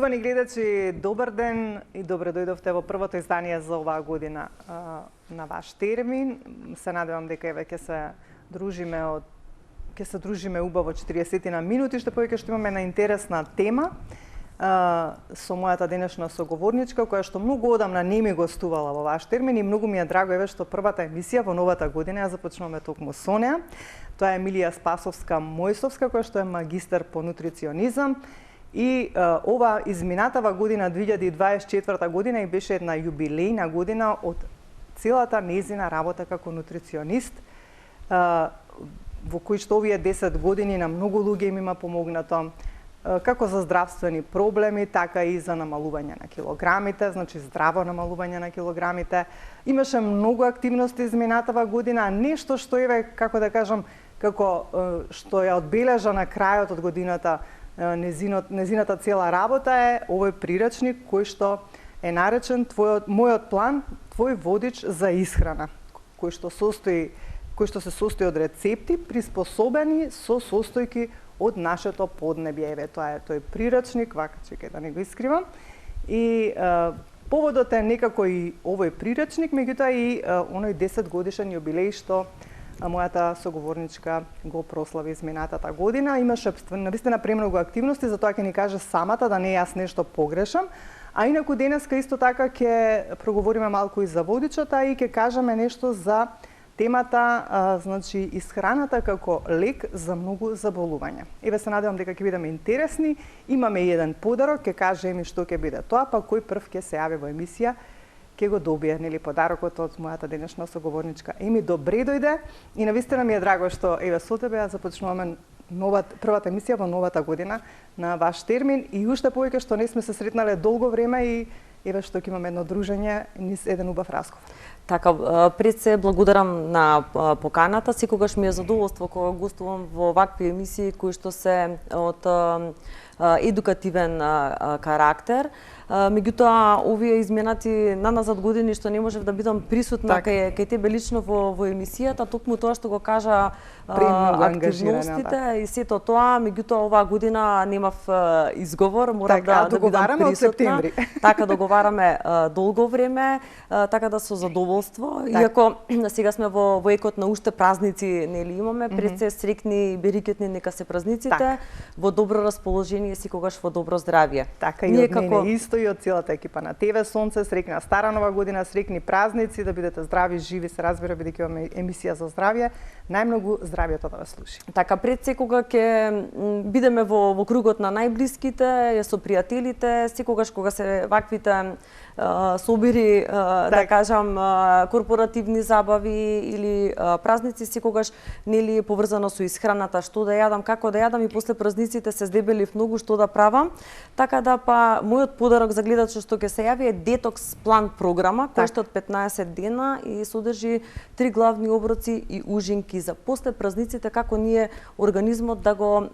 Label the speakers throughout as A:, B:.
A: Почитувани гледачи, добар ден и добре дојдовте во првото издание за оваа година на ваш термин. Се надевам дека еве ќе се дружиме убаво 40 на минути, што повеќе што имаме една интересна тема со мојата денешна соговорничка, која што многу одамна не ми гостувала во ваш термин и многу ми е драго еве што првата емисија во новата година ја започнуваме токму со неа. Тоа е Емилија Спасовска-Мојсовска, која што е магистар по нутриционизам. И ова изминатава година, 2024 година, и беше една јубилејна година од целата нејзина работа како нутриционист, во кој што овие 10 години на многу луѓе им има помогнато, како за здравствени проблеми, така и за намалување на килограмите, значи здраво намалување на килограмите. Имаше многу активности изминатава година, нешто што еве, како да кажам, како што ја одбележа на крајот од годината незината цела работа е овој прирачник кој што е наречен мојот план, твој водич за исхрана, кој што се состои од рецепти приспособени со состојки од нашето поднебје. Еве тоа е тој прирачник, вака чекај да не го искривам. И поводот е некако и овој прирачник, меѓутоа и оној 10 годишен јубилеј што мојата соговорничка го прослави изминатата година. Имаше навистина премногу активности, затоа ќе ни каже самата да не јас нешто погрешам. А инаку денеска исто така ќе проговориме малку и за водичата и ќе кажеме нешто за темата, значи исхраната како лек за многу заболувања. Еве се надевам дека ќе бидеме интересни. Имаме еден подарок, ќе кажеме што ќе биде тоа, па кој прв ќе се јави во емисија ќе го добие, нели, подарокот од мојата денешна соговорничка. Еми, добре дојде и навистина ми е драго што еве со тебе ја започнуваме првата емисија во новата година на ваш термин и уште повеќе што не сме се сретнале долго време и еве што ќе имаме едно дружење низ еден убав разговор.
B: Така, пред се благодарам на поканата. Секогаш ми е задоволство кога гостувам во вакви емисии кои што се од едукативен карактер. Меѓутоа, овие изменати наназад години што не можев да бидам присутна кај тебе лично во емисијата, токму тоа што го кажа активностите и сето тоа, меѓутоа оваа година немав изговор, морав да бидам присутна. Така договараме долго време, така да со задоволство. Иако сега сме во екот на уште празници, нели имаме, пред се срекни и берикетни нека се празниците, во добро расположение, секогаш во добро здравје.
A: Така и од мене исто и од целата екипа на ТВ Сонце, срекна стара нова година, срекни празници, да бидете здрави, живи, се разбира, бидејќи имаме емисија за здравје, најмногу здравјето да ве слуши.
B: Така, пред секога ќе бидеме во кругот на најблиските, со пријателите, секогаш кога се ваквите собири, да кажам, корпоративни забави или празници, секогаш нели поврзано со исхраната, што да јадам, како да јадам и после празниците се здебелив многу што да правам. Така да па мојот подарок за гледачот што ќе се јави е детокс план програма, која што од 15 дена и содржи 3 главни оброци и ужинки за после празниците, како ние организмот да го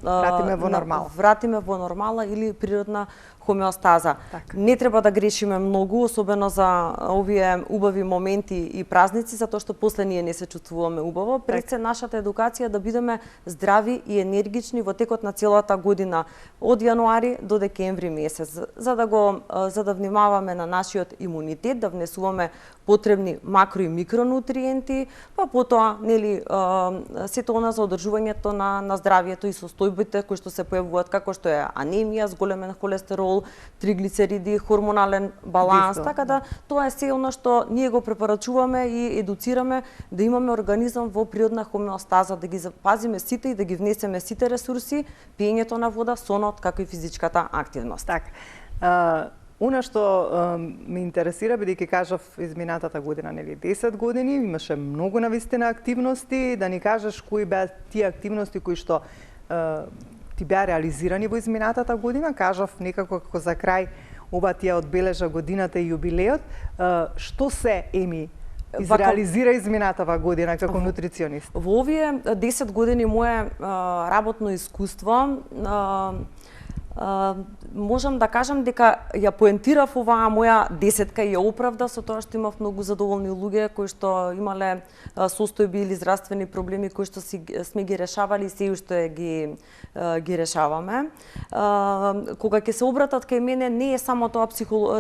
B: вратиме во нормала или природна хомеостаза. Не треба да грешиме многу, особено за овие убави моменти и празници, затоа што после ние не се чувствуваме убаво. Пред се нашата едукација да бидеме здрави и енергични во текот на целата година, од јануари до декември месец, за да внимаваме на нашиот имунитет, да внесуваме потребни макро и микронутриенти, па потоа нели сето она за одржувањето на здравјето и состојбите кои што се појавуваат, како што е анемија, зголемен холестерол, триглицериди, хормонален баланс, така да тоа е се она што ние го препорачуваме и едуцираме да имаме организам во природна хомеостаза, да ги запазиме сите и да ги внесеме сите ресурси, пиењето на вода, сонот, како и физичката активност.
A: Така. Она што ме интересира, бидејќи кажав изминатата година, нели 10 години, имаше многу навистина активности, да ни кажеш кои беа тие активности кои што ти беа реализирани во изминатата година, кажав некако како за крај ова ти ја одбележа годината и јубилеот, што се изреализира изминатава година како нутриционист?
B: Во овие 10 години мое работно искуство Можам да кажам дека ја поентирав оваа моја десетка и ја оправдав со тоа што имав многу задоволни луѓе кои што имале состојби или здравствени проблеми кои што сме ги решавали и се уште ги решаваме. Кога ќе се обратат кај мене не е само тоа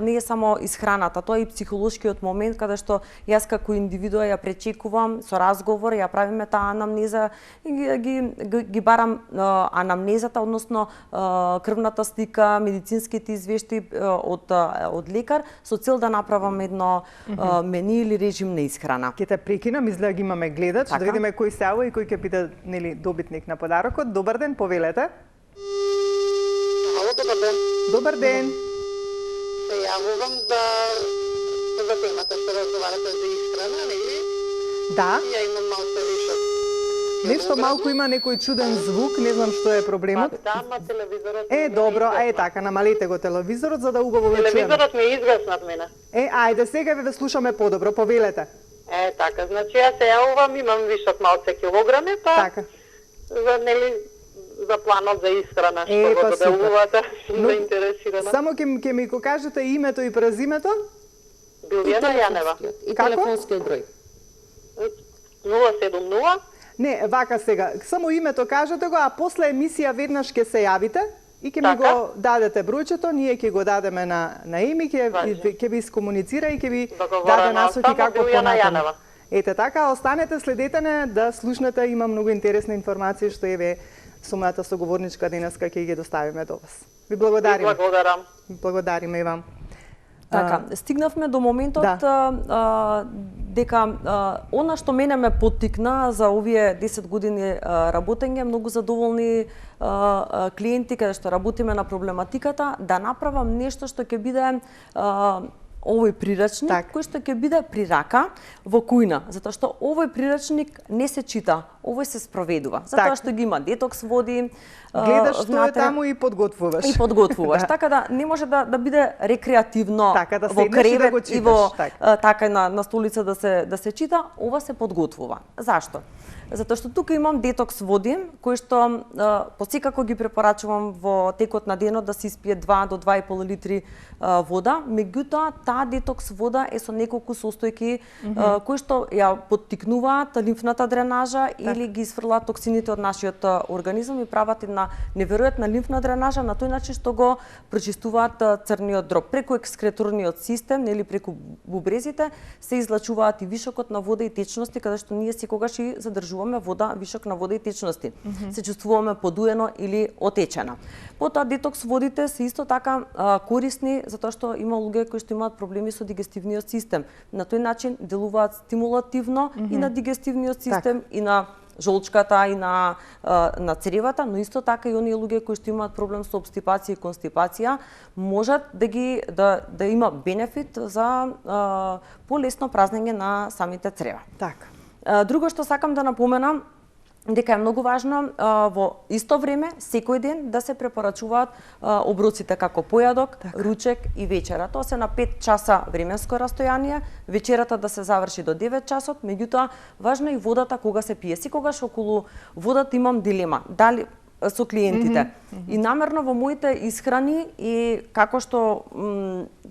B: не е само исхраната, тоа е и психолошкиот момент каде што јас како индивидуа ја пречекувам со разговор, ја правиме таа анамнеза и ги барам анамнезата, односно крвната слика, медицинските извештаи од лекар со цел да направам едно мени или режим на исхрана.
A: Ќе те прекинам, изгледа ги имаме гледач, да видиме кој се јавува и кој ќе биде нели добитник на подарокот. Добар ден, повелете.
C: Ало, добар ден.
A: Добар ден.
C: Се јавувам за темата што разговарате за исхрана, нели?
A: Да.
C: Ја имам малку вишок.
A: Нешто малку има некој чуден звук, не знам што е проблемот.
C: Да, ма телевизорот.
A: Добро, така, намалете го телевизорот за да убаво ве чуеме.
C: Телевизорот ми изгаснат мене.
A: Ајде, сега ве слушаме подобро, повелете.
C: Така, значи јас се јавувам, имам вишок малце килограми, па
A: Така.
C: за планот за исхрана што го доделувате, сум заинтересирана.
A: Само ќе ми го кажете името и презимето?
C: Билјана Јанева.
D: И
A: Како?
D: телефонскиот број.
C: 070.
A: Не, вака сега, само името кажете го, а после емисија веднаш ќе се јавите и ќе ми го дадете бројчето, ние ќе го дадеме на Еми, ќе ви искомуницира и ќе ви даде насоки како понатаму. Ете така, останете, следете не да слушнете, има многу интересни информации што еве со мојата соговорничка денеска ќе ги доставиме до вас. Ви благодариме.
C: Благодарам.
A: Благодариме и вам.
B: Така, стигнавме до моментот дека она што мене ме поттикна за овие 10 години работење, многу задоволни клиенти каде што работиме на проблематиката, да направам нешто што ќе биде овој прирачник кој што ќе биде при рака во кујна, затоа што овој прирачник не се чита, овој се спроведува, затоа што ги има детокс води,
A: гледаш што е таму и подготвуваш.
B: И подготвуваш, така да не може да биде рекреативно
A: во
B: кревет и во така на столица да се чита, ова се подготвува. Зашто? Затоа што тука имам детокс води, кои што посекако ги препорачувам во текот на денот да се испие 2 до 2,5 литри вода, меѓутоа таа детокс вода е со неколку состојки кои што ја поттикнуваат лимфната дренажа или ги изфрлаат токсините од нашиот организам и прават една неверојатна лимфна дренажа на тој начин што го прочистуваат црниот дроб. Преку екскреторниот систем, нели преку бубрезите, се излачуваат и вишокот на вода и течности, каде што ние секогаш и задржуваме вода, вишок на вода и течности. Се чувствуваме подуено или отечена. Потоа детокс водите се исто така корисни затоа што има луѓе кои што имаат проблеми со дигестивниот систем. На тој начин делуваат стимулативно и на дигестивниот систем и на жолчката и на цревата, но исто така и оние луѓе кои што имаат проблем со обстипација и констипација можат да има бенефит за полесно празнење на самите црева.
A: Така.
B: Друго што сакам да напоменам дека е многу важно во исто време секој ден да се препорачуваат оброците како појадок, ручек и вечера. Тоа се на 5 часа временско растојание, вечерата да се заврши до 9 часот, меѓутоа важно е и водата кога се пие. Секогаш околу водата имам дилема, дали со клиентите. И намерно во моите исхрани и како што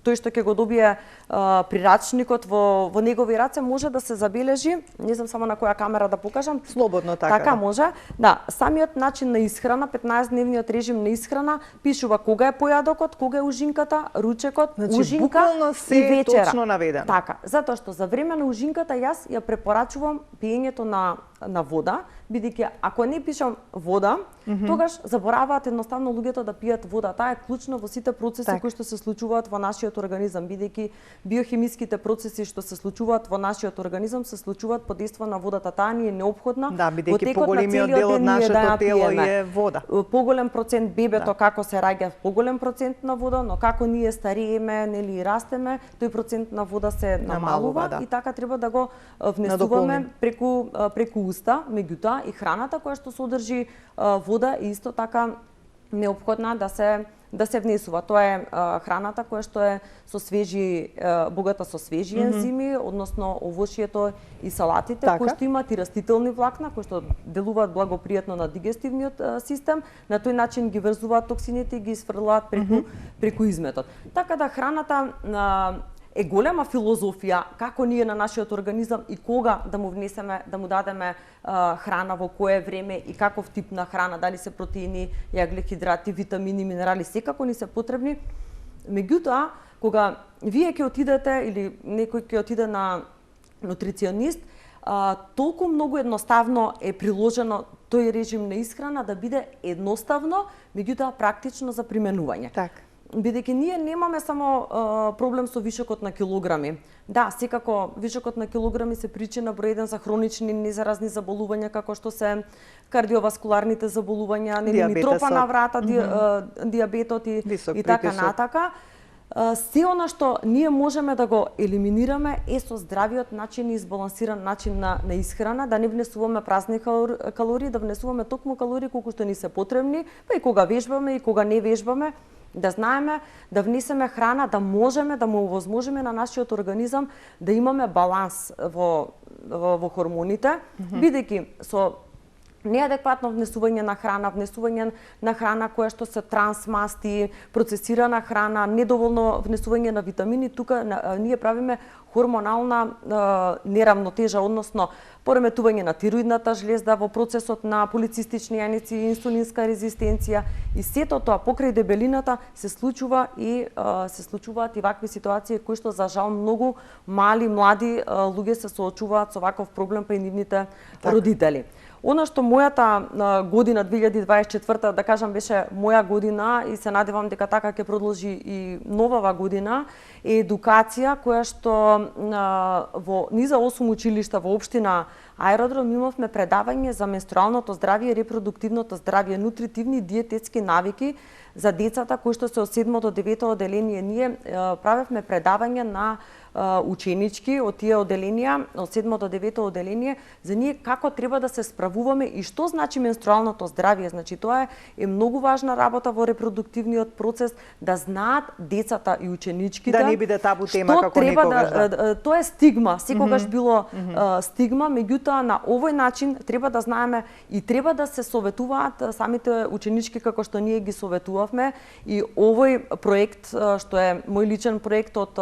B: тој што ќе го добие прирачникот во негови раце може да се забележи, не знам само на која камера да покажам.
A: Слободно така.
B: Така може. Да, самиот начин на исхрана, 15-дневниот режим на исхрана пишува кога е појадокот, кога е ужинката, ручекот, ужинка и вечера.
A: Точно наведено.
B: Така, затоа што за време на ужинката јас ја препорачувам пиењето на вода, бидејќи ако не пишам вода, тогаш забораваат едноставно луѓето да пијат вода. Таа е клучна во сите процеси кои што се случуваат во нашиот организам, бидејќи биохемиските процеси што се случуваат во нашиот организам се случуваат под дејство на водата. Таа ни е неопходна.
A: Да, бидејќи поголемиот дел од нашето тело е вода.
B: Поголем процент бебето како се раѓа поголем процент на вода, но како ние старееме, нели и растеме, тој процент на вода се намалува и така треба да го внесуваме преку уста, меѓутоа и храната која што содржи вода е исто така неопходна да се да се внесува. Тоа е храната која што е со свежи, богата со свежи ензими, односно овошјето и салатите, кои што имаат и растителни влакна, кои што делуваат благопријатно на дигестивниот систем, на тој начин ги врзуваат токсините и ги изфрлаат преку изметот. Така да храната е голема филозофија како ние на нашиот организам и кога да му внесеме, да му дадеме храна, во кое време и каков тип на храна, дали се протеини, јаглехидрати, витамини, минерали, секако ни се потребни. Меѓутоа, кога вие ќе отидете или некој ќе отиде на нутриционист, толку многу едноставно е приложено тој режим на исхрана да биде едноставно, меѓутоа практично за применување.
A: Така.
B: Бидејќи ние немаме само проблем со вишокот на килограми. Да, секако вишокот на килограми се причина број 1 за хронични незаразни заболувања како што се кардиоваскуларните заболувања, митропа на врата, дијабетот и така натака. Се она што ние можеме да го елиминираме е со здравиот начин и избалансиран начин на исхрана, да не внесуваме празни калории, да внесуваме токму калории колку што ни се потребни, па и кога вежбаме и кога не вежбаме, да знаеме да внесеме храна, да можеме да му овозможиме на нашиот организам да имаме баланс во хормоните, бидејќи со неадекватно внесување на храна која што се трансмасти, процесирана храна, недоволно внесување на витамини, тука ние правиме хормонална неравнотежа, односно пореметување на тироидната жлезда во процесот на полицистични јаници, инсулинска резистенција и сето тоа покрај дебелината се случуваат и вакви ситуации кои што за жал многу млади луѓе се соочуваат со ваков проблем па и нивните родители. Она што мојата година 2024, да кажам, беше моја година и се надевам дека така ќе продолжи и новава година, е едукација која што во низа 8 училишта во општина Аеродром имавме предавање за менструалното здравје и репродуктивното здравје, нутритивни диететски навики за децата кои што се од 7 до 9 оделение. Ние правевме предавање на ученички од тие оделенија, од 7 до 9 оделение, за ние како треба да се справуваме и што значи менструалното здравје. Значи тоа е многу важна работа во репродуктивниот процес, да знаат децата и ученичките.
A: Да не биде табу тема како никогаш.
B: Тоа е стигма, секогаш било стигма, меѓутоа на овој начин треба да знаеме и треба да се советуваат самите ученички како што ние ги советувавме и овој проект што е мој личен проект од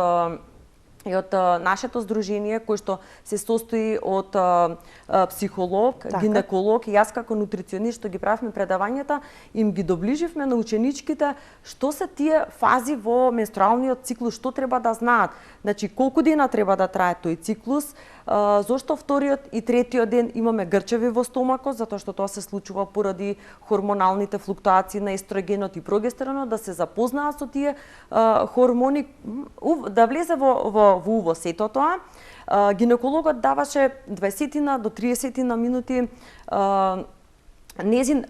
B: нашето здружение кој што се состои од психолог, гинеколог и јас како нутриционист што ги правевме предавањата, им ги доближивме на ученичките што се тие фази во менструалниот циклус, што треба да знаат. Значи колку дена треба да трае тој циклус, зошто вториот и третиот ден имаме грчеви во стомакот, затоа што тоа се случува поради хормоналните флуктуации на естрогенот и прогестеронот, да се запознаат со тие хормони, да влезе во уво сето тоа. Гинекологот даваше 20 до 30 минути незин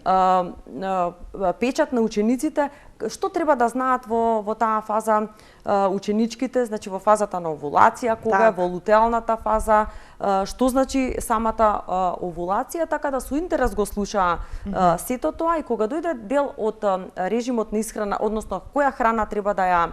B: печат на учениците, што треба да знаат во таа фаза ученичките, значи во фазата на овулација, кога е во лутеалната фаза, што значи самата овулација, така да со интерес го слушаа сето тоа и кога дојде дел од режимот на исхрана, односно која храна треба да ја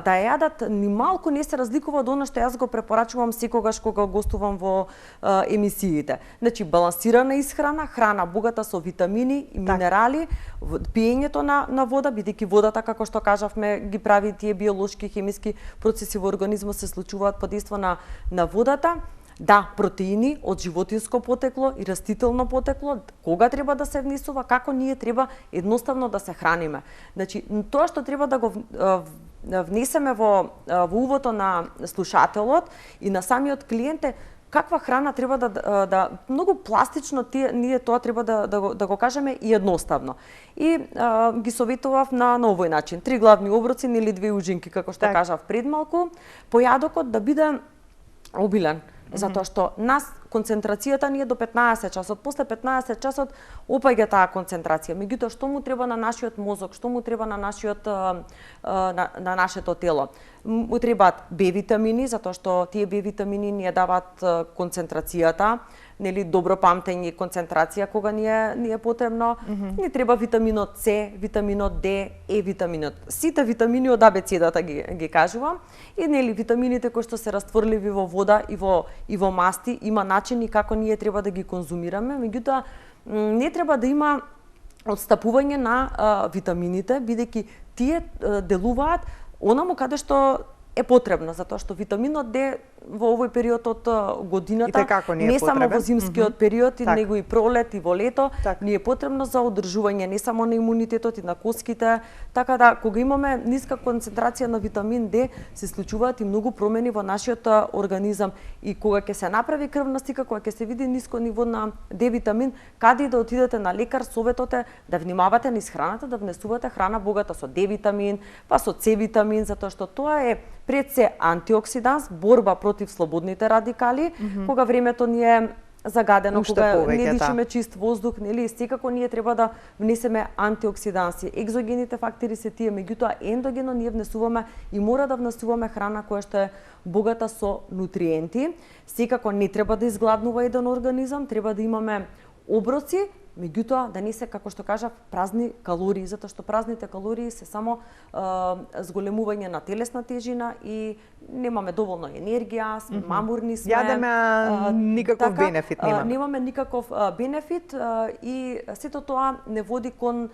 B: јадат, ни малку не се разликува од она што јас го препорачувам секогаш кога гостувам во емисиите. Значи балансирана исхрана, храна богата со витамини и минерали, пиењето на вода, бидејќи водата, како што кажавме, ги прави тие биолошки и хемиски процеси во организмот се случуваат под дејство на водата. Да, протеини од животинско потекло и растително потекло, кога треба да се внесува, како ние треба едноставно да се храниме. Значи, тоа што треба да го внесеме во увото на слушателот и на самиот клиент е каква храна треба да многу пластично ние тоа треба да го кажеме и едноставно. И ги советував на овој начин: 3 главни оброци или 2 ужинки, како што кажав пред малку, појадокот да биде обилен. Затоа што нас концентрацијата ни е до 15 часот, после 15 часот опаѓа таа концентрација. Меѓутоа што му треба на нашиот мозок, што му треба на нашето тело? Му требаат Б витамини, затоа што тие Б витамини ни ја даваат концентрацијата нели добро памтење и концентрација кога ни е потребно. Ни треба витаминот С, витаминот Д, Е витаминот. Сите витамини од абецедата ги кажувам и нели витамините кои што се растворливи во вода и во масти, има начини како ние треба да ги конзумираме, меѓутоа не треба да има отстапување на витамините, бидејќи тие делуваат онаму каде што е потребно, затоа што витаминот Д во овој период од годината, не само во зимскиот период, него и пролет и во лето, ни е потребно за одржување не само на имунитетот и на коските, така да кога имаме ниска концентрација на витамин Д, се случуваат и многу промени во нашиот организам и кога ќе се направи крвна слика, кога ќе се види ниско ниво на Д витамин, каде и да отидете на лекар, советот е да внимавате низ храната, да внесувате храна богата со Д витамин, па со С витамин, затоа што тоа е пред се антиоксиданс, борба против слободните радикали, кога времето ни е загадено, кога не дишиме чист воздух, нели, секако ние треба да внесеме антиоксиданси. Екзогените фактори се тие, меѓутоа ендогено ние внесуваме и мора да внесуваме храна која што е богата со нутриенти. Секако не треба да изгладнува еден организам, треба да имаме оброци, меѓутоа да не се, како што кажав, празни калории, затоа што празните калории се само зголемување на телесна тежина и немаме доволно енергија, сме мамурни сме.
A: Јадеме, никаков бенефит немаме.
B: Немаме никаков бенефит и сето тоа не води кон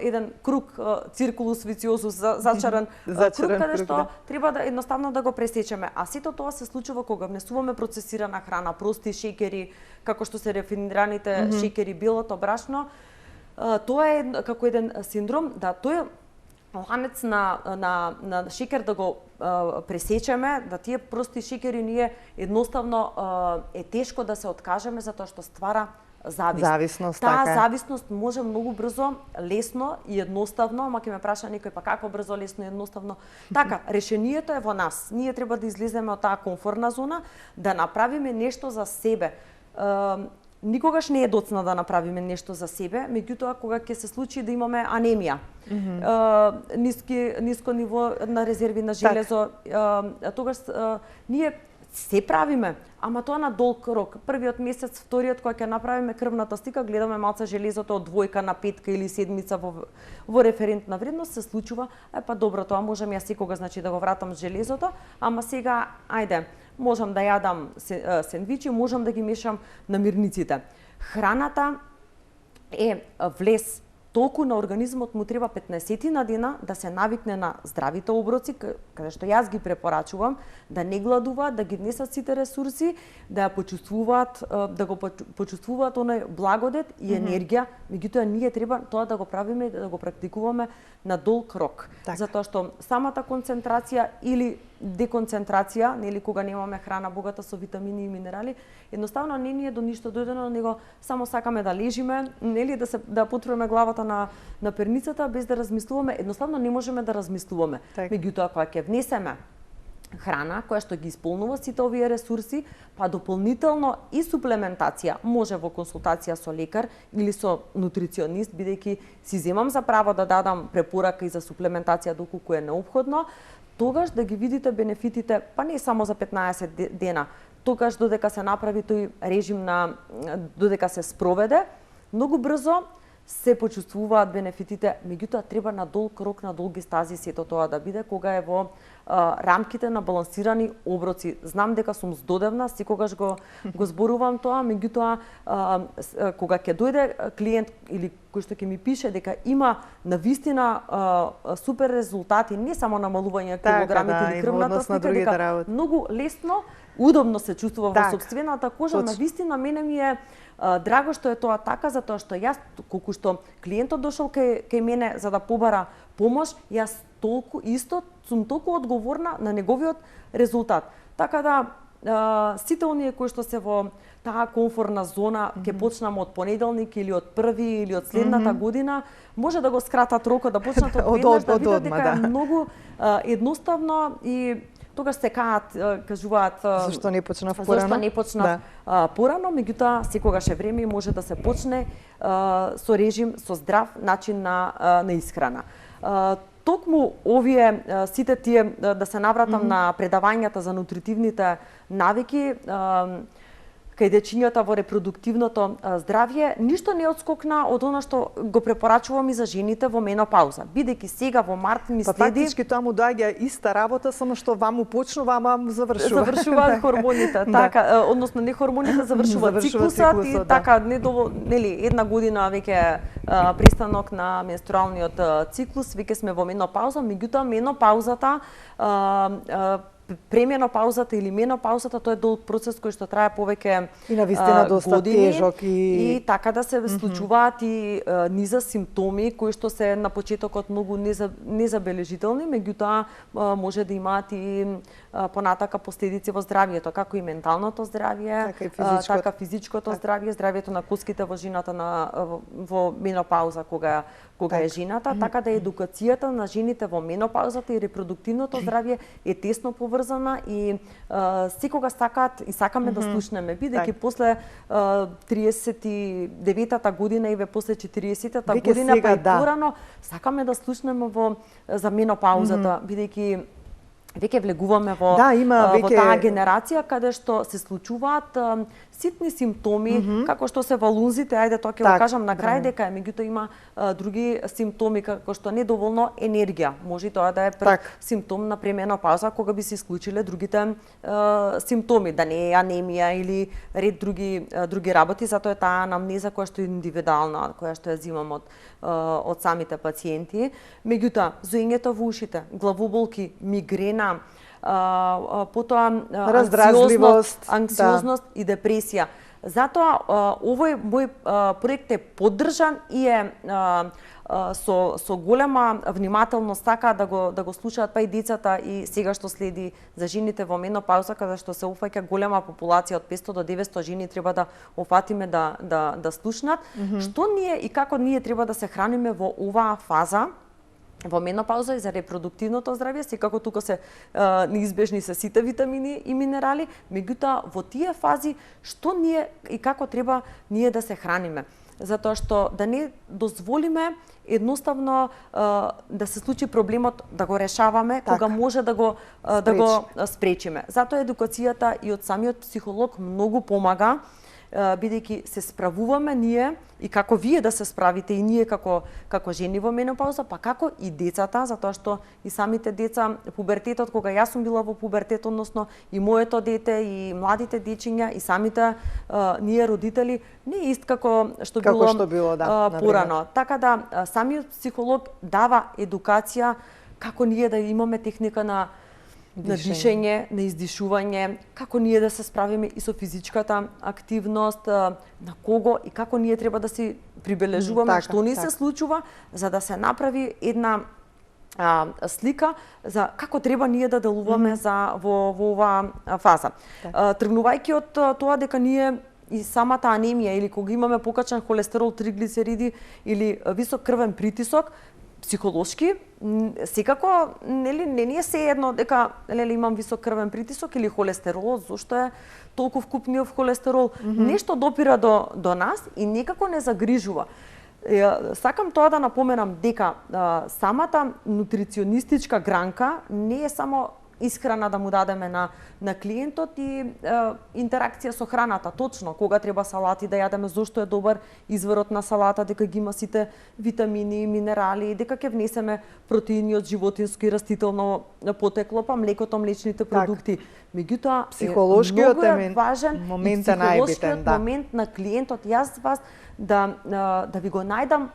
B: еден круг, циркулус вициозус, зачаран круг, каде што треба да едноставно да го пресечеме. А сето тоа се случува кога внесуваме процесирана храна, прости шеќери, како што се рафинираните шеќери, белото брашно. Тоа е како еден синдром, да тој ланец на шеќер да го пресечеме, да тие прости шеќери ние едноставно е тешко да се откажеме затоа што ствара зависност. Таа зависност може многу брзо, лесно и едноставно, ама ќе ме праша некој па како брзо, лесно и едноставно. Така, решението е во нас. Ние треба да излеземе од таа комфортна зона, да направиме нешто за себе. Никогаш не е доцна да направиме нешто за себе, меѓутоа кога ќе се случи да имаме анемија, ниско ниво на резерви на железо, тогаш ние се правиме, ама тоа на долг рок. Првиот месец, вториот, кога ќе направиме крвната слика, гледаме малце железото од 2 на 5 или 7 во референтна вредност, се случува, па добро, тоа можам ја секога значи да го вратам железото, ама сега, ајде, можам да јадам сендвичи, можам да ги мешам намирниците. Храната е влез, толку на организмот му треба 15 дена да се навикне на здравите оброци, каде што јас ги препорачувам, да не гладуваат, да ги внесат сите ресурси, да ја почувствуваат, да го почувствуваат оној благодет и енергија, меѓутоа ние треба тоа да го правиме и да го практикуваме на долг рок. Затоа што самата концентрација или деконцентрација, нели кога немаме храна богата со витамини и минерали, едноставно не ни е до ништо дојдено, него само сакаме да лежиме, нели да потруеме главата на перницата без да размислуваме, едноставно не можеме да размислуваме. Меѓутоа кога ќе внесеме храна која што ги исполнува сите овие ресурси, па дополнително и суплементација може во консултација со лекар или со нутриционист, бидејќи си земам за право да дадам препорака и за суплементација доколку е неопходно, тогаш да ги видите бенефитите, па не само за 15 дена, тогаш додека се направи тој режим додека се спроведе, многу брзо се почувствуваат бенефитите, меѓутоа треба на долг рок, на долги стази сето тоа да биде кога е во рамките на балансирани оброци. Знам дека сум здодевна, секогаш го зборувам тоа, меѓутоа кога ќе дојде клиент или кој што ќе ми пише дека има навистина супер резултати, не само намалување килограмите или крвната слика, дека многу лесно, удобно се чувствува во сопствената кожа, навистина мене ми е драго што е тоа така, затоа што јас, колку што клиентот дошол кај мене за да побара помош, јас сум толку одговорна на неговиот резултат. Така да, сите оние кои што се во таа комфортна зона, ќе почнам од понеделник или од први или од следната година, може да го скратат рокот, да почнат од веднаш, да видат дека е многу едноставно и тогаш се кажуваат
A: зашто не почнав порано,
B: меѓутоа секогаш е време и може да се почне со режим, со здрав начин на исхрана. Токму овие сите тие, да се навратам на предавањата за нутритивните навики, кај дечињата во репродуктивното здравје, ништо не отскокна од она што го препорачувам и за жените во менопауза. Бидејќи сега во март ми
A: Па
B: следи...
A: фактички тоа му доаѓа иста работа, само што ваму почнува, ама му завршува.
B: Завршуваат хормоните, така, односно не хормоните, завршува циклусот и така нели една година веќе престанок на менструалниот циклус, веќе сме во менопауза, меѓутоа менопаузата пременопаузата или менопаузата, тоа е долг процес кој што трае повеќе
A: и навистина доста
B: години,
A: тежок
B: и така да се случуваат и низа симптоми кои што се на почетокот многу незабележителни, меѓутоа може да имаат и понатака последици во здравјето, како и менталното здравје, така физичкото здравје, здравјето на коските во жената во менопауза кога е жената, така да едукацијата на жените во менопаузата и репродуктивното здравје е тесно поврзана и секогаш сакаме да слушнеме, бидејќи после 39-та година и после 40-та година па и порано сакаме да слушнеме за менопаузата, бидејќи веќе влегуваме во таа генерација каде што се случуваат ситни симптоми, како што се валунзите, ајде тоа ќе го кажам на крај, дека меѓутоа има други симптоми како што недоволно енергија. Може тоа да е симптом на пременопауза кога би се исклучиле другите симптоми, да не е анемија или ред други работи, затоа е таа анамнеза која што е индивидуална, која што ја земам од самите пациенти. Меѓутоа, зоењето во ушите, главоболки, мигрена, потоа анксиозност и депресија. Затоа овој мој проект е поддржан и е со голема внимателност сака да го слушаат па и децата и сега што следи за жените во менопауза, каде што се уфаќа голема популација од 500 до 900 жени треба да офатиме да слушнат. Што ние и како ние треба да се храниме во оваа фаза во менопауза и за репродуктивното здравје, секако тука се неизбежни се сите витамини и минерали, меѓутоа во тие фази што ние и како треба ние да се храниме, затоа што да не дозволиме едноставно да се случи проблемот да го решаваме кога може да го спречиме. Затоа едукацијата и од самиот психолог многу помага, бидејќи се справуваме ние и како вие да се справите и ние како жени во менопауза, па како и децата, затоа што и самите деца, пубертетот, кога јас сум била во пубертет, односно и моето дете и младите дечиња и самите ние родители, не е ист како што било порано. Така да самиот психолог дава едукација како ние да имаме техника на дишење, на издишување, како ние да се справиме и со физичката активност, на кого и како ние треба да си прибележуваме што ни се случува, за да се направи една слика за како треба ние да делуваме во оваа фаза. Тргнувајќи од тоа дека ние и самата анемија или кога имаме покачен холестерол, триглицериди или висок крвен притисок, психолошки, секако не ни е сеедно дека имам висок крвен притисок или холестерол, зошто е толку купниот холестерол. Нешто допира до нас и некако не загрижува. Сакам тоа да напоменам дека самата нутриционистичка гранка не е само исхрана да му дадеме на клиентот и интеракција со храната, точно кога треба салати да јадеме, зошто е добар изворот на салата, дека ги има сите витамини, минерали, дека ќе внесеме протеини од животинско и растително потекло, па млекото, млечните продукти. Меѓутоа,
A: психолошкиот
B: важен
A: момент е најбитен,
B: момент на клиентот, јас вас да ви го најдам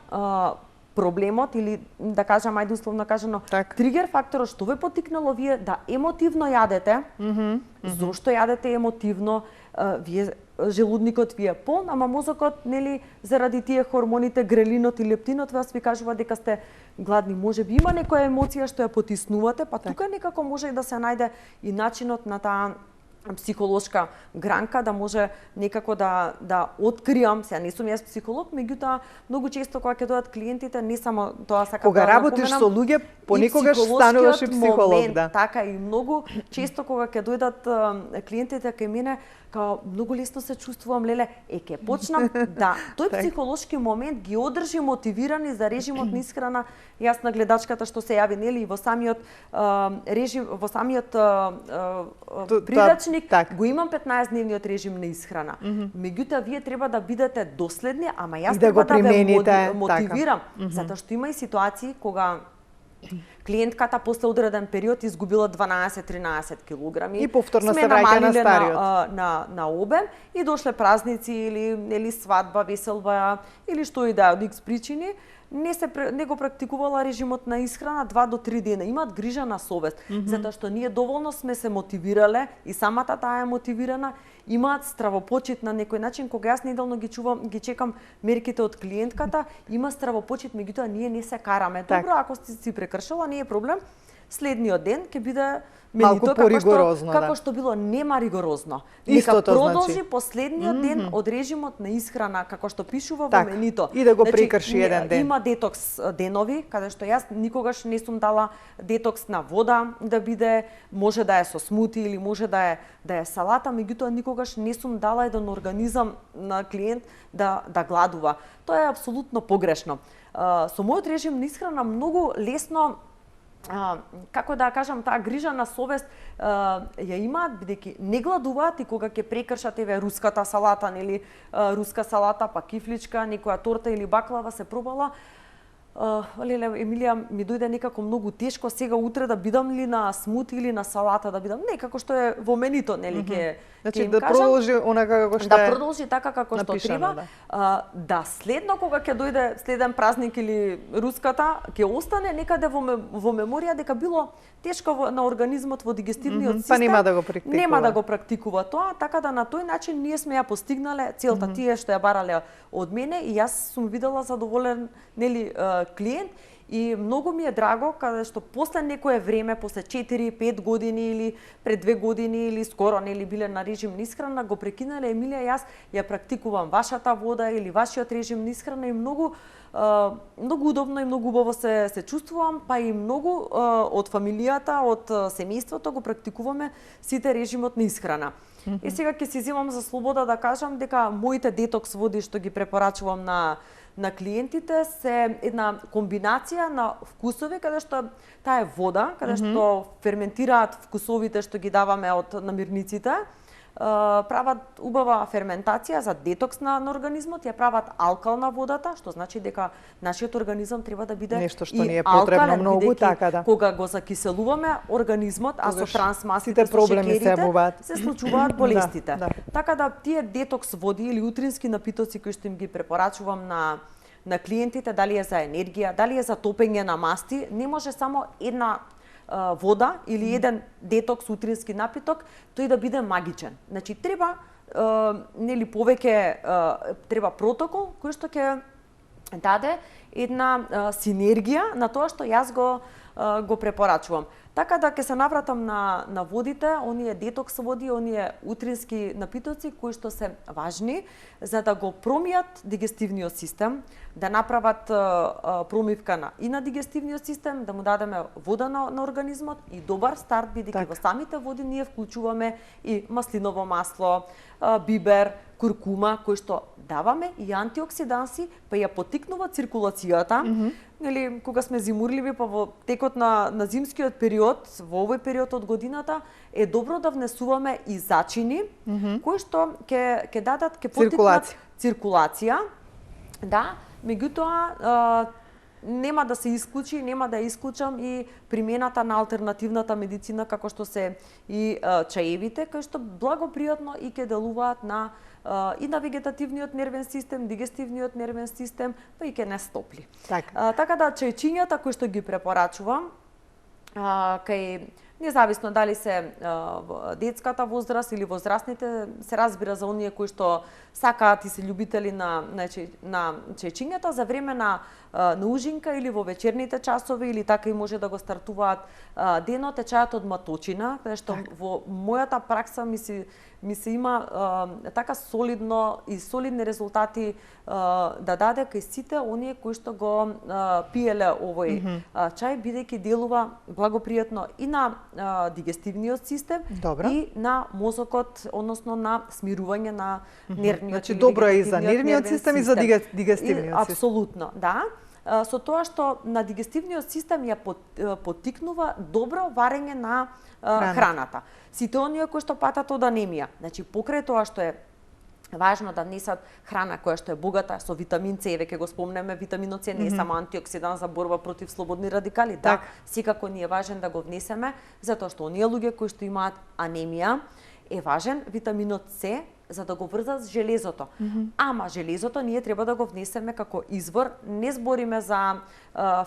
B: проблемот или да кажам, ајде условно кажано, тригер факторот што ве поттикнало вие да емотивно јадете, зошто јадете емотивно, вие желудникот ви е полн, ама мозокот, нели, заради тие хормоните, грелинот и лептинот, вас ви кажува дека сте гладни. Може би има некоја емоција што ја потиснувате, па тука некако може и да се најде и начинот на таа психолошка гранка, да може некако да откриам, сега не сум јас психолог, меѓутоа многу често кога ќе дојдат клиентите, не само тоа сакам
A: кога работиш со луѓе, понекогаш стануваш и психолог,
B: момент, така и многу често кога ќе дојдат клиентите кај мене, као многу лесно се чувствувам, леле, ќе почнам да тој психолошки момент ги одржи мотивирани за режимот на исхрана. Јас на гледачката што се јави, нели, во самиот режим, во самиот прирачник източник, го имам 15-дневниот режим на исхрана. Меѓутоа, вие треба да бидете доследни, ама јас
A: да
B: треба
A: го примените,
B: мотивирам, затоа што има и ситуации кога клиентката после одреден период изгубила 12-13 килограми.
A: И повторно се враќа на стариот.
B: На обем и дошле празници или свадба, веселба или што и да од X причини, не го практикувала режимот на исхрана 2 до 3 дена. Имаат грижа на совест, затоа што ние доволно сме се мотивирале и самата таа е мотивирана, имаат стравопочит на некој начин, кога јас неделно ги чекам мерките од клиентката, има стравопочит, меѓутоа ние не се караме. Добро, ако си прекршила, не е проблем. Следниот ден ќе биде
A: малку поригорозно,
B: како што било, нема ригорозно.
A: Нека
B: продолжи последниот ден од режимот на исхрана, како што пишува во менито.
A: И да го прекрши еден ден.
B: Има детокс денови, каде што јас никогаш не сум дала детокс на вода да биде, може да е со смути или може да е салата, меѓутоа никогаш не сум дала еден организам на клиент да гладува. Тоа е апсолутно погрешно. Со мојот режим на исхрана многу лесно како да кажам, таа грижа на совест ја имаат, бидејќи не гладуваат и кога ќе прекршат еве руската салата или руска салата, па кифличка, некоја торта или баклава се пробала. Леле, Емилија, ми дојде некако многу тешко сега утре да бидам ли на смут или на салата да бидам. Не, како што е во менито, нели,
A: значи да продолжи онака како што
B: да продолжи така како што треба. Да следно кога ќе дојде следен празник или руската, ќе остане некаде во меморија дека било тешко на организмот, во дигестивниот систем.
A: Па нема да го практикува.
B: Нема да го практикува тоа, така да на тој начин ние сме ја постигнале целта, тие што ја барале од мене и јас сум видела задоволен, нели, клиент и многу ми е драго каде што после некое време, после 4-5 години или пред 2 години или скоро нели биле на режим на исхрана, го прекинале Емилија, јас ја практикувам вашата вода или вашиот режим на исхрана и многу удобно и многу убаво се чувствувам, па и многу од фамилијата, од семејството го практикуваме сите режимот на исхрана. И сега ќе си земам за слобода да кажам дека моите детокс води што ги препорачувам на клиентите се една комбинација на вкусови, каде што таа е вода, каде што ферментираат вкусовите што ги даваме од намирниците, прават убава ферментација за детокс на организмот, ја прават алкална водата, што значи дека нашиот организам треба да биде
A: нешто што ни е потребно многу, така да.
B: Кога го закиселуваме организмот, а со трансмасите,
A: со шекерите,
B: се случуваат болестите. Така да тие детокс води или утрински напитоци кои што им ги препорачувам на клиентите, дали е за енергија, дали е за топење на масти, не може само една вода или еден детокс утрински напиток тој да биде магичен. Значи треба нели повеќе треба протокол кој што ќе даде една синергија на тоа што јас го препорачувам. Така да ќе се навратам на водите, оние детокс води, оние утрински напитоци кои што се важни за да го промијат дигестивниот систем, да направат промивка и на дигестивниот систем, да му дадеме вода на организмот и добар старт, бидејќи во самите води ние вклучуваме и маслиново масло, бибер, куркума, кои што даваме и антиоксиданси, па ја поттикнува циркулацијата. Нели, кога сме зимурливи, па во текот на зимскиот период, во овој период од годината, е добро да внесуваме и зачини, кои што ќе дадат, ќе поттикнат циркулација. Да, меѓутоа нема да се исклучи, нема да исклучам и примената на алтернативната медицина како што се и чаевите, кои што благопријатно и ќе делуваат и на вегетативниот нервен систем, дигестивниот нервен систем, па и ќе не стопли. Така да чајчињата кои што ги препорачувам, кај независно дали се детската возраст или возрастните, се разбира за оние кои што сакаат и се љубители на чајчињата за време на ужинка или во вечерните часови или така и може да го стартуваат денот, е чајот од маточина, каде што во мојата пракса ми се има така солидно и солидни резултати да даде кај сите оние кои што го пиеле овој чај, бидејќи делува благопријатно и на дигестивниот систем и на мозокот, односно на смирување на нервниот.
A: Значи добро е и за нервниот систем и за дигестивниот систем.
B: Апсолутно, да. со тоа што на дигестивниот систем ја поттикнува добро варење на храната. Сите оние кои што патат од анемија, значи покрај тоа што е важно да внесат храна која што е богата со витамин С, веќе го спомнеме, витаминот С не е само антиоксидант за борба против слободни радикали, да, секако ни е важен да го внесеме, затоа што оние луѓе кои што имаат анемија, е важен витаминот С за да го врзат с железото. Ама железото ние треба да го внесеме како извор, не збориме за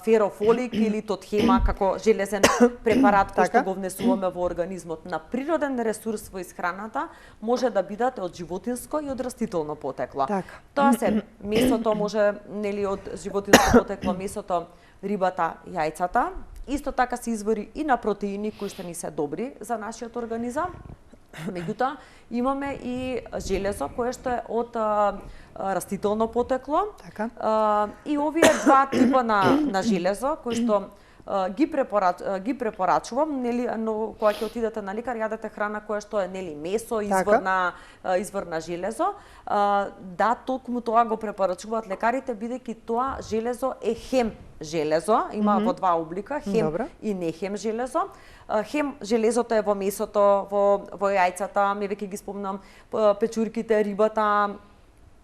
B: ферофолик или тотхема како железен препарат кој што го внесуваме во организмот. На природен ресурс во исхраната може да бидат од животинско и од растително потекло. Тоа се месото може нели од животинско потекло, месото, рибата, јајцата. Исто така се извори и на протеини кои што ни се добри за нашиот организам. Меѓутоа, имаме и железо кое што е од растително потекло. И овие два типа на железо кои што ги препорачувам, нели, но кога ќе отидете на лекар, јадете храна која што е нели месо, извор на железо. Да, толку тоа го препорачуваат лекарите, бидејќи тоа железо е хем железо, има во два облика, хем и не хем железо. Хем железото е во месото, во јајцата, ми веќе ги спомнам, печурките, рибата,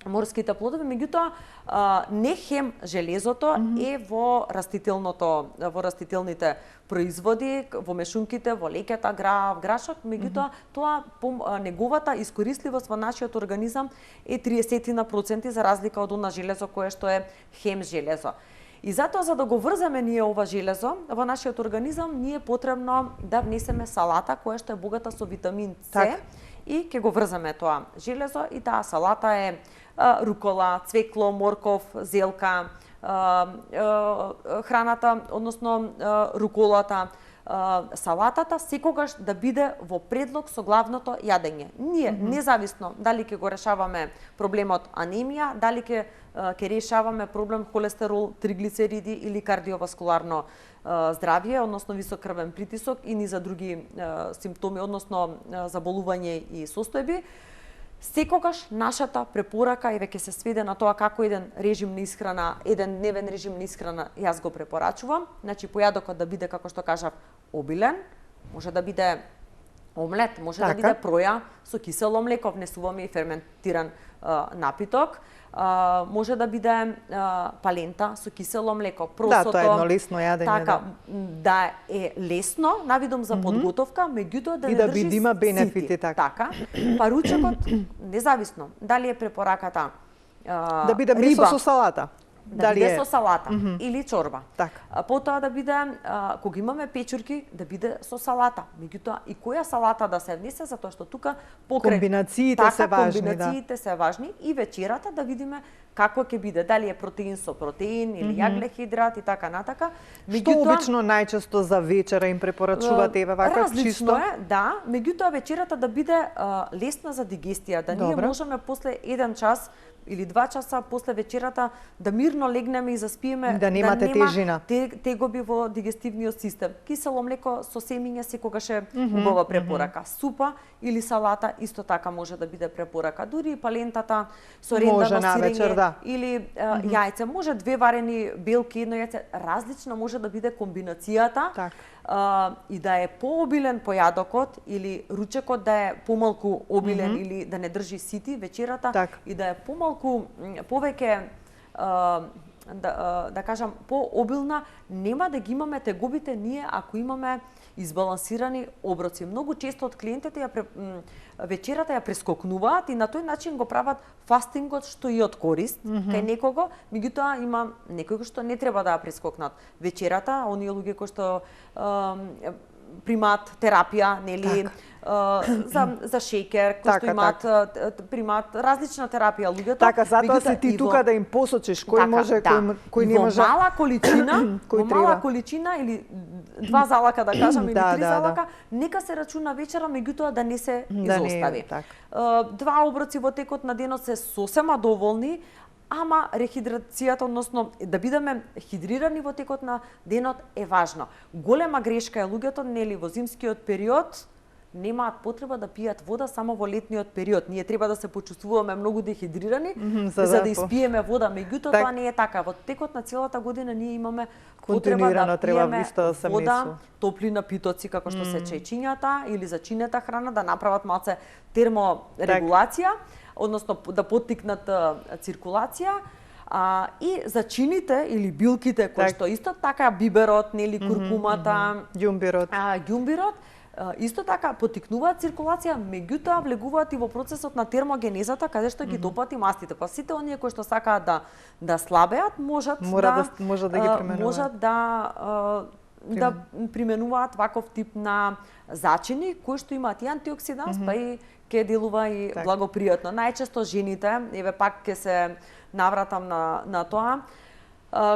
B: морските плодови, меѓутоа не хем железото е во растителните производи, во мешунките, во лекета, грав, грашок, меѓутоа тоа неговата искористливост во нашиот организам е 30% за разлика од она железо кое што е хем железо. И затоа, за да го врземе ние ова железо во нашиот организам, ние е потребно да внесеме салата која што е богата со витамин С и ќе го врземе тоа железо, и таа салата е рукола, цвекло, морков, зелка, храната, односно руколата, салатата секогаш да биде во предлог со главното јадење. Ние, независно дали ќе го решаваме проблемот анемија, дали ќе решаваме проблем холестерол, триглицериди или кардиоваскуларно здравје, односно висок крвен притисок и ни за други симптоми, односно заболување и состојби, секогаш нашата препорака и веќе се сведе на тоа како еден режим на исхрана, еден дневен режим на исхрана јас го препорачувам. Значи појадокот да биде, како што кажав, обилен, може да биде омлет, може да биде проја со кисело млеко, внесуваме и ферментиран напиток, може да биде палента со кисело млеко, просото.
A: Да, тоа е едно лесно јадење.
B: Така, да е лесно, навидом за подготовка, меѓутоа да не држи
A: да има бенефити,
B: така. Па ручекот, независно, дали е препораката
A: да биде месо со салата.
B: Да биде со салата или чорба.
A: Така.
B: Потоа да биде, кога имаме печурки, да биде со салата. Меѓутоа, и која салата да се внесе, затоа што тука покрај
A: комбинациите се важни,
B: комбинациите се важни, и вечерата да видиме како ќе биде, дали е протеин со протеин или јаглехидрат и така натака.
A: Што обично најчесто за вечера им препорачувате, еве вака чисто?
B: Различно е, да, меѓутоа вечерата да биде лесна за дигестија, да ние можеме после 1 час или 2 часа после вечерата да мирно легнеме и заспиеме,
A: да немате тежина,
B: тегоби во дигестивниот систем. Кисело млеко со семиња секогаш е убава препорака. Супа или салата исто така може да биде препорака. Дури и палентата со рендано сирење или јајце, може 2 варени белки, едно јајце, различна може да биде комбинацијата. И да е пообилен појадокот или ручекот да е помалку обилен или да не држи сити вечерата, и да е помалку повеќе да кажам пообилна, нема да ги имаме тегобите ние ако имаме избалансирани оброци. Многу често од клиентите вечерата ја прескокнуваат и на тој начин го прават фастингот што и од корист кај некого, меѓутоа има некои што не треба да ја прескокнат вечерата, оние луѓе кои што примаат терапија, нели, за шеќер, кои што имаат примаат различна терапија луѓето.
A: Така, затоа си ти тука да им посочиш кој може, кој не може.
B: Во мала количина или 2 залака да кажам или 3 залака, нека се рачуна вечера, меѓутоа да не се изостави. 2 оброци во текот на денот се сосема доволни, ама рехидрацијата, односно да бидеме хидрирани во текот на денот е важно. Голема грешка е луѓето, нели, во зимскиот период немаат потреба да пијат вода само во летниот период. Ние треба да се почувствуваме многу дехидрирани за да испиеме вода, меѓутоа тоа не е така. Во текот на целата година ние имаме потреба да пиеме вода, топли напитоци како што се чајчињата или зачинета храна да направат малце терморегулација, односно да поттикнат циркулација. И зачините или билките кои што исто така биберот, нели куркумата, ѓумбирот, исто така поттикнуваат циркулација, меѓутоа влегуваат и во процесот на термогенезата каде што ги допати мастите. Па сите оние кои што сакаат да слабеат можат да применуваат ваков тип на зачини кои што имаат и антиоксиданс, па и ќе делува и благопријатно. Најчесто жените, еве пак ќе се навратам на тоа,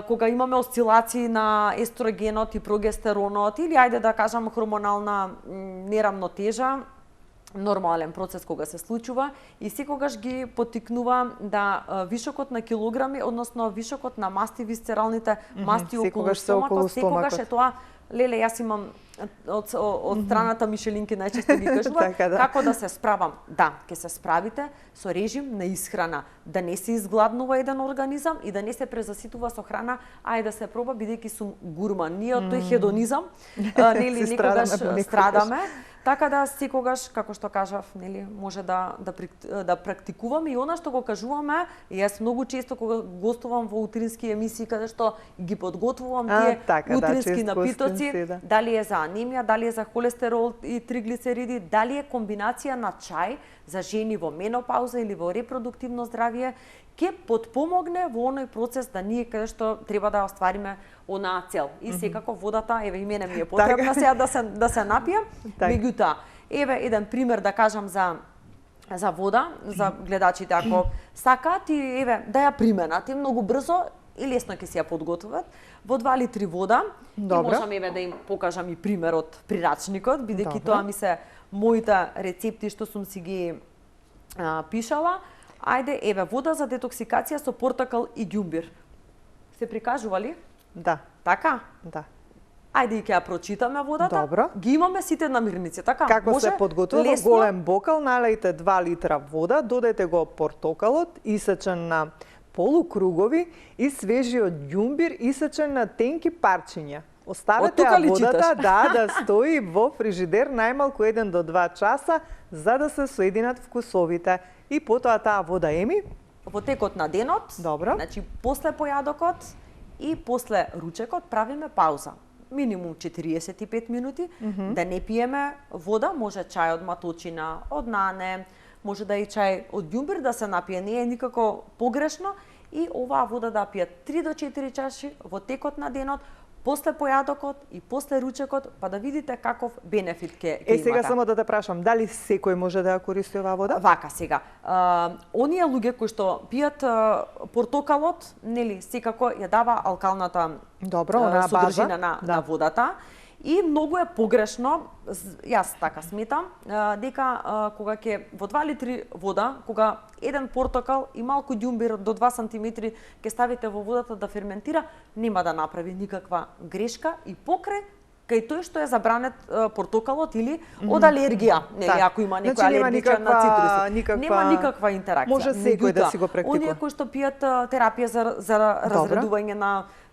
B: кога имаме осцилации на естрогенот и прогестеронот или ајде да кажам хормонална нерамнотежа, нормален процес кога се случува и секогаш ги поттикнува да вишокот на килограми, односно вишокот на масти, висцералните масти околу стомакот, секогаш е тоа. Леле, јас имам од страната Мишелинки најчесто ги кажува како да се справам. Да, ќе се справите со режим на исхрана, да не се изгладнува еден организам и да не се презаситува со храна, а и да се проба бидејќи сум гурман. Ние од тој хедонизам, нели некогаш страдаме. Така да секогаш, како што кажав, нели, може да практикуваме и она што го кажуваме, јас многу често кога гостувам во утрински емисии каде што ги подготвувам тие утрински напитоци, дали е за анемија, дали е за холестерол и триглицериди, дали е комбинација на чај за жени во менопауза или во репродуктивно здравје, ќе потпомогне во оној процес да ние каде што треба да оствариме онаа цел. И секако водата, еве и мене ми е потребна сега да се напијам. Меѓутоа, еве еден пример да кажам за вода, за гледачите ако сакаат и еве да ја применат и многу брзо и лесно ќе се ја подготват во 2 литри вода. И можам еве да им покажам и пример од прирачникот, бидејќи тоа ми се моите рецепти што сум си ги пишала. Ајде, еве, вода за детоксикација со портокал и ѓумбир. Се прикажува ли?
A: Да.
B: Така?
A: Да.
B: Ајде и ќе ја прочитаме водата.
A: Добро.
B: Ги имаме сите намирници, така?
A: Како се подготвува? Во голем бокал налејте 2 литра вода, додајте го портокалот, исечен на полукругови и свежиот ѓумбир исечен на тенки парчиња. Оставете водата да стои во фрижидер најмалку 1 до 2 часа за да се соединат вкусовите. И потоа таа вода еми
B: во текот на денот.
A: Добро.
B: Значи после појадокот и после ручекот правиме пауза. Минимум 45 минути да не пиеме вода, може чај од маточина, од нане, може да и чај од ѓумбир да се напие, не е никако погрешно и оваа вода да пијат 3 до 4 чаши во текот на денот, после појадокот и после ручекот, па да видите каков бенефит ќе имате.
A: Сега само да те прашам, дали секој може да ја користи оваа вода?
B: Вака сега. Оние луѓе кои што пијат портокалот, нели, секако ја дава алкалната содржина на водата. И многу е погрешно, јас така сметам, дека кога ќе во 2 литри вода, кога еден портокал и малку ѓумбир до 2 сантиметри ќе ставите во водата да ферментира, нема да направи никаква грешка и покрај кај тој што е забранет портокалот или од алергија, нели, ако има некоја алергија на цитруси. Нема никаква интеракција.
A: Може секој да си го практикува.
B: Оние кои што пијат терапија за разредување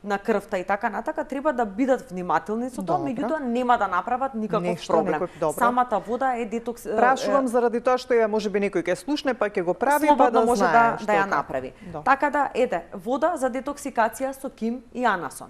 B: на крвта и така натака, треба да бидат внимателни со тоа, меѓутоа нема да направат никаков проблем. Самата вода е детокс.
A: Прашувам заради тоа што ја можеби некој ќе слушне па ќе го прави па да
B: може
A: знае
B: да ја направи. Така да вода за детоксикација со ким и анасон.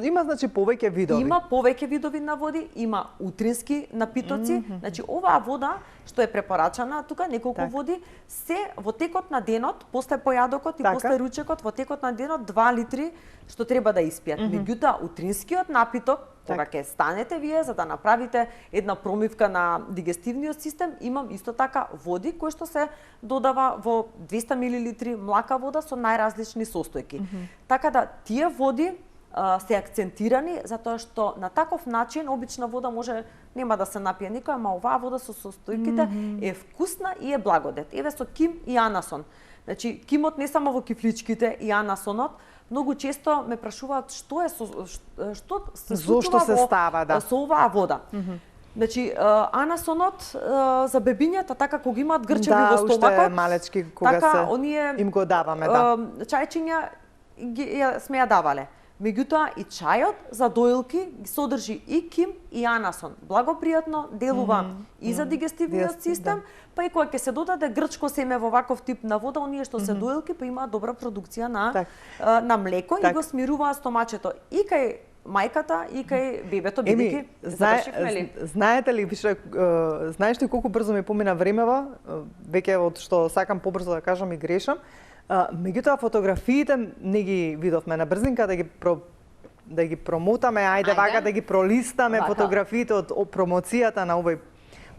A: Има значи повеќе видови.
B: Има повеќе видови на води, има утрински напитоци. Значи оваа вода што е препорачана тука неколку води се во текот на денот, после појадокот и после ручекот, во текот на денот 2 литри што треба да испијат. Меѓутоа утринскиот напиток, кога ќе станете вие за да направите една промивка на дигестивниот систем, имам исто така води кои што се додава во 200 мл млака вода со најразлични состојки. Така да тие води се акцентирани затоа што на таков начин обична вода може нема да се напие никој, ама оваа вода со состојките е вкусна и е благодет. Еве со ким и анасон. Значи кимот не само во кифличките и анасонот, многу често ме прашуваат што се случува со оваа вода. Значи, анасонот за бебињата, така кога имаат грчеви
A: да,
B: во стомакот,
A: уште малечки кога
B: така,
A: се
B: оние,
A: им го даваме, да.
B: Чајчиња сме ја давале. Меѓутоа и чајот за доилки содржи и ким и анасон. Благопријатно делува и за дигестивниот систем, па и кога ќе се додаде грчко семе во ваков тип на вода, оние што се доилки па имаат добра продукција на млеко и го смируваат стомачето и кај мајката и кај бебето, бидејќи завршивме ли?
A: Знаете ли, више, знаеш ли колку брзо ми помина времева, веќе од што сакам побрзо да кажам и грешам, меѓутоа фотографиите не ги видовме на брзинка да ги промотаме, ајде вака да ги пролистаме фотографиите од промоцијата на овој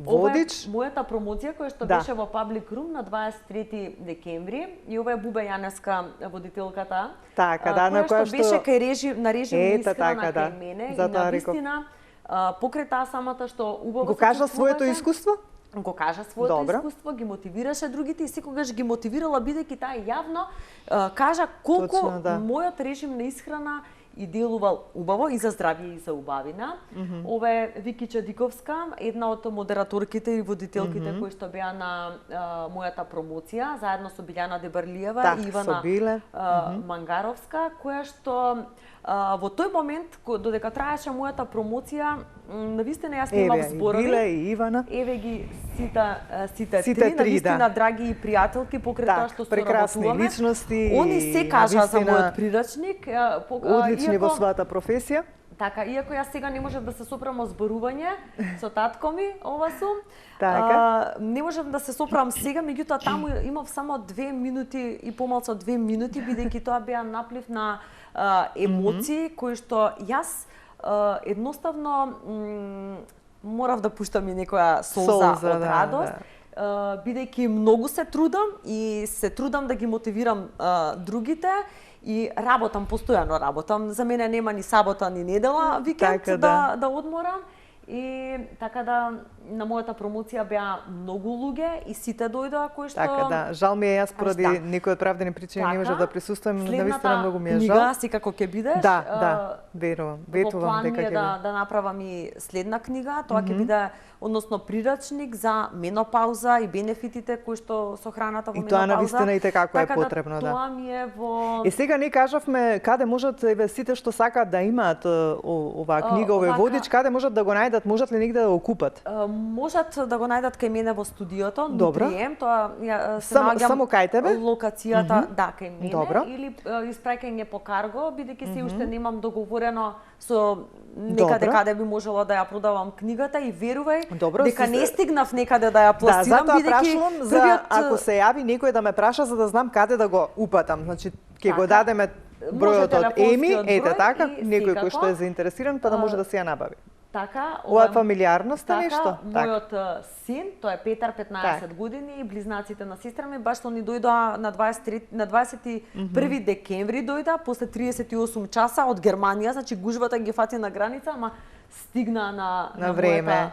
A: водич.
B: Ова е мојата промоција која што беше во Public Room на 23 декември и ова е Бубе Јанеска, водителката.
A: Така, да, на која
B: што беше кај на режим исхрана кај мене и навистина покрај таа самата што убаво
A: го кажа своето искуство?
B: Го кажа своето искуство, ги мотивираше другите и секогаш ги мотивирала бидејќи таа јавно кажа колку мојот режим на исхрана и делувал убаво и за здравје и за убавина. Ова е Вики Чадиковска, една од модераторките и водителките кои што беа на мојата промоција, заедно со Билјана Дебарлиева и Ивана Мангаровска, која што во тој момент, додека траеше мојата промоција, навистина јас немав зборови.
A: Биле и Ивана.
B: Еве ги сите три, навистина драги и пријателки, покрај тоа што
A: прекрасни личности.
B: Они се кажа за мојот прирачник.
A: Одлични во својата професија.
B: Така, иако јас сега не можев да се сопрам о зборување со татко ми, ова сум.
A: Така.
B: Не можев да се сопрам сега, меѓутоа таму имав само 2 минути и помалку од 2 минути, бидејќи тоа беа наплив на емоции кои што јас едноставно морав да пуштам и некоја солза од радост, бидејќи многу се трудам и се трудам да ги мотивирам другите и работам, постојано работам. За мене нема ни сабота ни недела, викенд да одморам. И така да на мојата промоција беа многу луѓе и сите дојдоа кои што
A: Така да, жал ми е јас поради некои оправдани причини не можев да присуствувам, навистина многу ми е жал.
B: Книга си како ќе бидеш?
A: Да, ветувам дека ќе
B: да направам и следна книга, тоа ќе биде односно прирачник за менопауза и бенефитите кои што со храната во менопауза.
A: И тоа навистина и како е потребно, да.
B: Тоа ми е во...
A: И сега не кажавме каде можат сите што сакаат да имаат оваа книга, овој водич, каде можат да го најдат, можат ли негде да го купат?
B: Можат да го најдат кај мене во студиото,
A: Нутрием,
B: тоа
A: само кај тебе?
B: Локацијата, да, кај мене,
A: Добро.
B: или испраќање по карго, бидејќи се уште немам договорено со некаде каде би можела да ја продавам книгата и верувај дека не стигнав некаде да ја пласирам,
A: бидејќи првиот... ако се јави некој да ме праша за да знам каде да го упатам, значи ќе го дадеме бројот од Еми, ете така, некој кој што е заинтересиран па да може да се ја набави.
B: Така,
A: ова фамилиарност е нешто.
B: Мојот син, тоа е Петар, 15 години, и близнаците на сестра ми баш што ни дојдоа на 21 декември дојда, после 38 часа од Германија, значи гужвата ги фати на граница, ама стигна на време.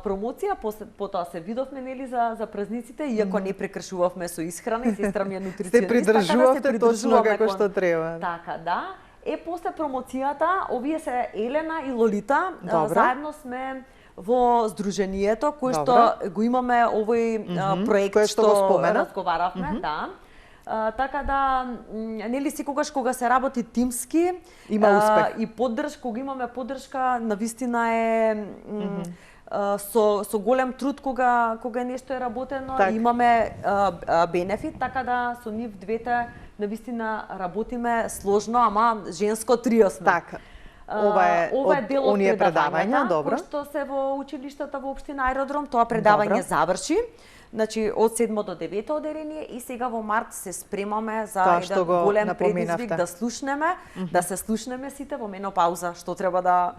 B: Промоција, потоа се видовме нели за празниците, иако не прекршувавме со исхрана, и сестра ми е нутриционист,
A: се придржувавте точно како што треба.
B: Така, да. После промоцијата, овие се Елена и Лолита, заедно сме во Сдруженијето, кој што го имаме овој проект што разговаравме, да. Така да, нели секогаш кога се работи тимски,
A: има успех.
B: И поддршка, кога имаме поддршка, навистина е со голем труд кога нешто е работено, имаме бенефит, така да со нив двете навистина работиме сложно, ама женско трио сме.
A: Така. Ова е дел од предавања,
B: кои што се во училиштата во општина Аеродром, тоа предавање заврши. Значи од 7 до 9 одделение и сега во март се спремаме за еден голем предизвик да слушнеме, да се слушнеме сите во менопауза, што треба да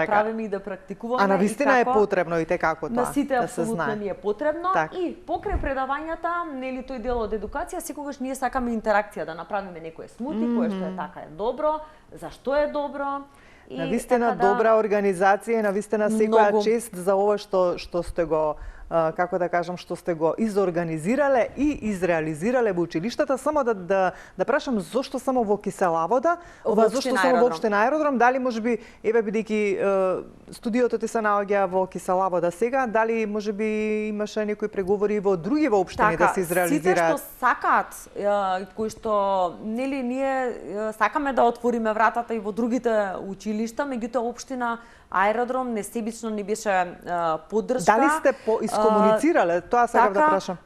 B: правиме и да практикуваме.
A: А навистина е потребно и како тоа.
B: На сите апсолутно ни е потребно и покрај предавањата, нели тој дел од едукација, секогаш ние сакаме интеракција, да направиме некое смути кое што е така е добро, зашто е добро.
A: Навистина добра организација и навистина секоја чест за ова што сте го како да кажам, што сте го изорганизирале и изреализирале во училиштата. Само да прашам зошто само во Киселавода, зошто само во општина Аеродром, дали можеби еве бидејќи студиото ти се наоѓа во Киселавода сега, дали можеби имаше некои преговори во други општини да се изреализираат?
B: Сите што сакаат, кои што нели ние сакаме да отвориме вратата и во другите училишта, меѓутоа општина Аеродром несебично ни беше поддршка.
A: Дали сте искомуницирале? Тоа сакав да прашам.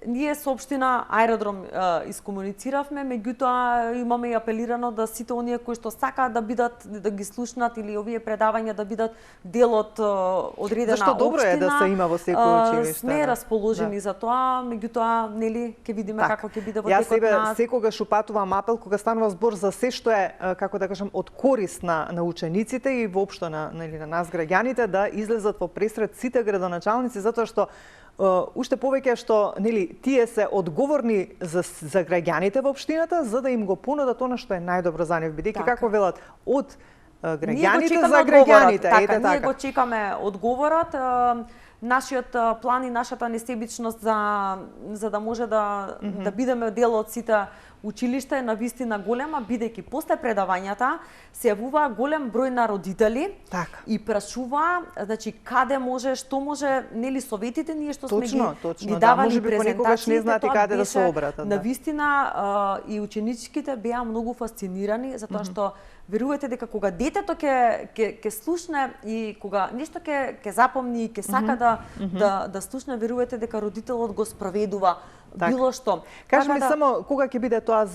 B: Ние со општина Аеродром искомунициравме, меѓутоа имаме и апелирано да сите оние кои што сакаат да бидат, да ги слушнат или овие предавања да бидат дел од одредена општина.
A: Зашто добро е да се има во секој училиште.
B: Сме расположени за тоа, меѓутоа нели ќе видиме како ќе биде во текот
A: на... Јас секогаш упатувам апел кога станува збор за се што е, како да кажам, од корист на учениците и воопшто на нас граѓаните, да излезат во пресред сите градоначалници, затоа што уште повеќе што тие се одговорни за граѓаните во општината, за да им го понудат она што е најдобро за нив, бидејќи како велат од граѓаните за граѓаните.
B: Ние го чекаме одговорот. Нашиот план и нашата несебичност за да може да бидеме дел од сите училишта е навистина голема, бидејќи после предавањата се јавува голем број на родители и прашува, значи каде може, што може, нели советите ние што сме ги давали презентациите,
A: не каде да се обратат.
B: Навистина и ученичките беа многу фасцинирани затоа што верувате дека кога детето ќе слушне и кога нешто ќе запомни и ќе сака да слушне, верувате дека родителот го спроведува било што.
A: Кажи ми само кога ќе биде тоа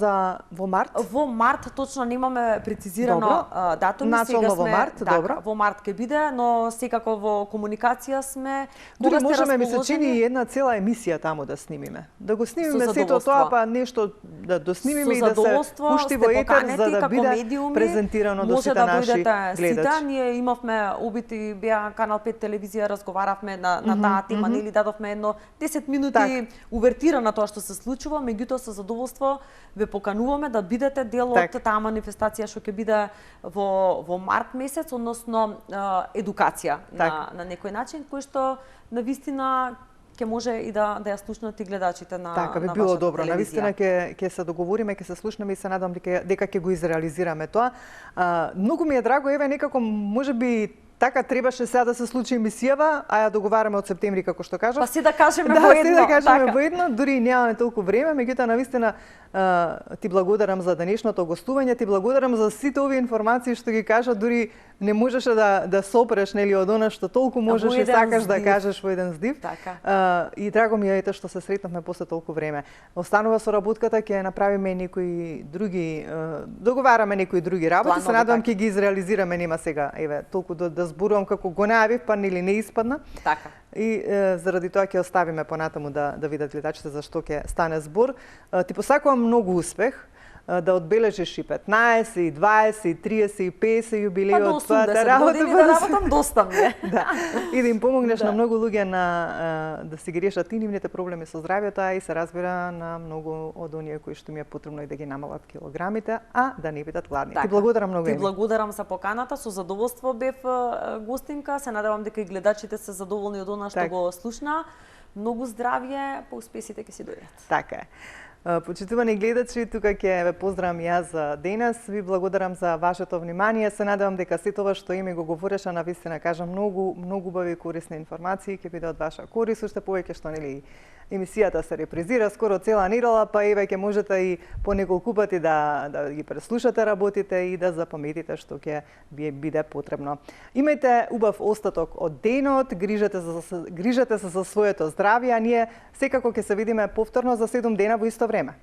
A: во март?
B: Во март точно немаме прецизирано датуми.
A: Начално во март, добро.
B: Во март ќе биде, но секако во комуникација сме.
A: Дури можеме, ми се чини, една цела емисија таму да снимиме. Да го снимиме сето тоа, па нешто да доснимиме и да се пушти во етер за да биде презентирано до сите наши гледачи.
B: Ние имавме обити, беа Канал 5 телевизија, разговаравме на таа тема, нели дадовме едно 10 минути увертира на тоа што се случува, меѓутоа со задоволство ве покануваме да бидете дел од таа манифестација што ќе биде во март месец, односно едукација на некој начин кој што навистина ќе може и да ја слушнат и гледачите на
A: Така би било добро. Навистина ќе се договориме, ќе се слушнеме и се надам дека ќе го изреализираме тоа. Многу ми е драго, еве некако можеби така требаше сега да се случи емисијава, а ја договараме од септември како што кажав.
B: Па си да кажеме во едно.
A: Да, си да кажеме во едно, дури немаме толку време, меѓутоа навистина ти благодарам за денешното гостување, ти благодарам за сите овие информации што ги кажа, дури не можеше да сопреш нели од она што толку можеш и сакаш да кажеш во еден здив. И драго ми е што се сретнавме после толку време. Останува соработката, ќе направиме некои други, договараме некои други работи, се надевам ќе ги изреализираме, нема сега еве толку да зборувам како го најавив, па нели не испадна.
B: Така.
A: И заради тоа ќе оставиме понатаму да видат гледачите за што ќе стане збор. Ти посакувам многу успех, да одбележиш и 15, и 20, и 30, и 50 јубилејот.
B: Па до 80 години да работам доста ми.
A: И да им помогнеш на многу луѓе да си ги решат и нивните проблеми со здравјето, и се разбира на многу од оние кои што ми е потребно и да ги намалат килограмите, а да не бидат гладни. Ти благодарам многу.
B: Ти благодарам за поканата, со задоволство бев гостинка, се надевам дека и гледачите се задоволни од она што го слушна. Многу здравје, по успесите ќе си дојдат.
A: Така е. Почитувани гледачи, тука ќе ве поздравам јас за денес. Ви благодарам за вашето внимание. Се надевам дека сето ова што ми го говореше навистина кажа многу убави и корисни информации ќе биде од ваша корист, уште повеќе што нели емисијата се репризира скоро цела недела, па еве ќе можете и по неколку пати да ги преслушате работите и да запаметите што ќе биде потребно. Имајте убав остаток од денот, грижете се за своето здравје, а ние секако ќе се видиме повторно за 7 дена во исто време.